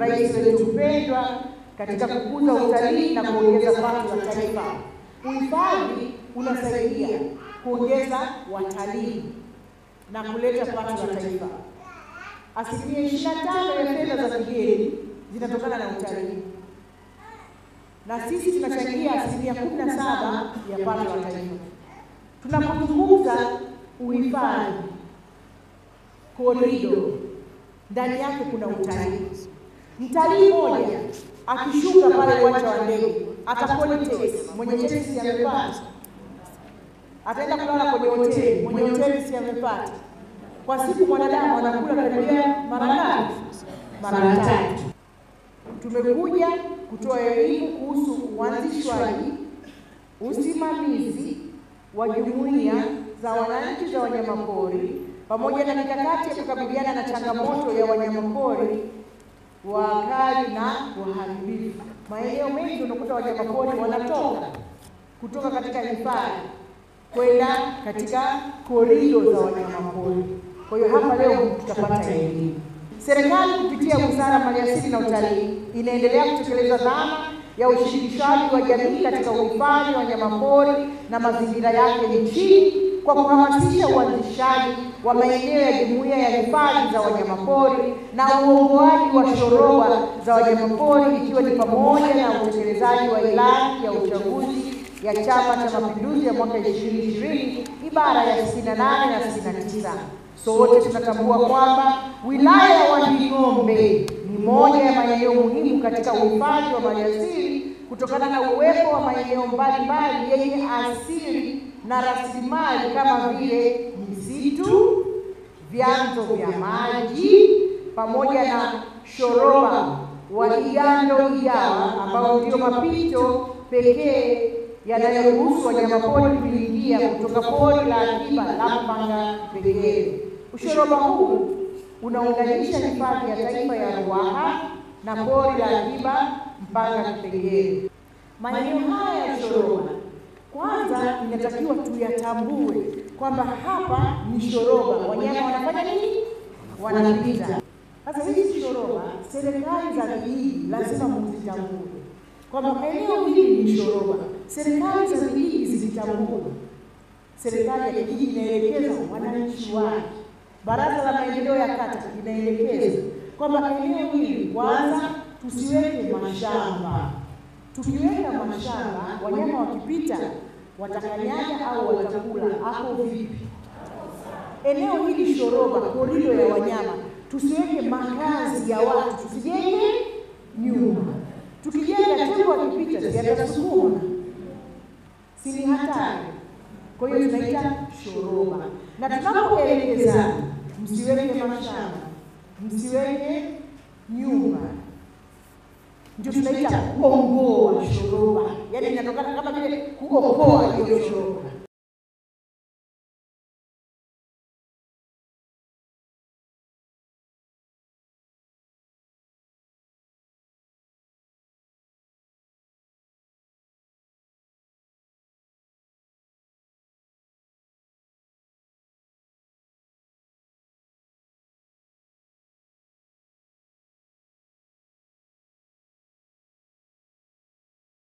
rais wetu mpendwa katika kukuza utalii na kuongeza pato la taifa. Uhifadhi unasaidia kuongeza watalii na kuleta pato la taifa. Asilimia 25 ya fedha za kigeni zinatokana na utalii, na sisi tunachangia asilimia 17 ya pato la taifa. Tunapozungumza uhifadhi, korido, ndani yake kuna utalii. Mtalii mmoja akishuka pale uwanja wa ndege atakodi tax, mwenye tax si amepata. Ataenda kulala kwenye hoteli, mwenye hoteli si amepata. Kwa siku mwanadamu anakula karibia mara ngapi? Mara 3. Tumekuja kutoa elimu kuhusu uanzishwaji, usimamizi wa jumuiya za wananchi za wanyamapori pamoja na mikakati ya kukabiliana na changamoto ya wanyamapori wakali na waharibifu. Maeneo mengi unakuta wanyamapori wanatoka kutoka katika hifadhi kwenda katika korido za wanyamapori. Kwa hiyo hapa leo tutapata elimu. Serikali kupitia Wizara ya Maliasili na Utalii inaendelea kutekeleza dhana ya ushirikishaji wa jamii katika uhifadhi wa wanyamapori na mazingira yake nchini kwa kuhamasisha uanzishaji wa maeneo ya jumuiya ya hifadhi za wanyamapori na uongoaji wa shoroba za wanyamapori, ikiwa ni pamoja na utekelezaji wa ilani ya uchaguzi ya Chama cha Mapinduzi ya mwaka 2020 ibara ya 68 na 69. Sote tunatambua kwamba wilaya ya Wanging'ombe ni moja ya maeneo muhimu katika uhifadhi wa maliasili kutokana na uwepo wa maeneo mbalimbali yenye asili na rasilimali kama vile misitu, vyanzo vya maji pamoja na shoroba wa Igando-Igawa ambao ndio mapito pekee yanayoruhusu wanyamapori kuingia kutoka pori la akiba la Mpanga-Mpengere. Ushoroba huu unaunganisha hifadhi ya taifa ya Ruaha na pori la akiba Mpanga-Mpengere. Maeneo haya ya shoroba kwanza inatakiwa tuyatambue kwamba hapa ni shoroba, wanyama wanafanya nini? Wanapita. Sasa hizi shoroba serikali za vijiji lazima mzitambue kwamba eneo hili ni shoroba. Serikali za vijiji zitambue. Serikali ya kijiji inaelekeza wananchi wake. Baraza la maendeleo ya kata inaelekeza kwamba eneo hili kwanza tusiweke mashamba. Tukiweka mashamba, wanyama wakipita watakanyaga au watakula, hapo vipi? Eneo hili shoroba, korido ya wanyama, tusiweke makazi ya watu, tusijenge nyumba. Tukijenga tembo wakipita, si atasukuma, si ni hatari? Kwa hiyo tunaita shoroba. Na tunapoelekeza msiweke mashamba, msiweke nyumba, ndio tunaita kuongoa shoroba. Yaani inatokana kama vile kuokoa hiyo shoroba.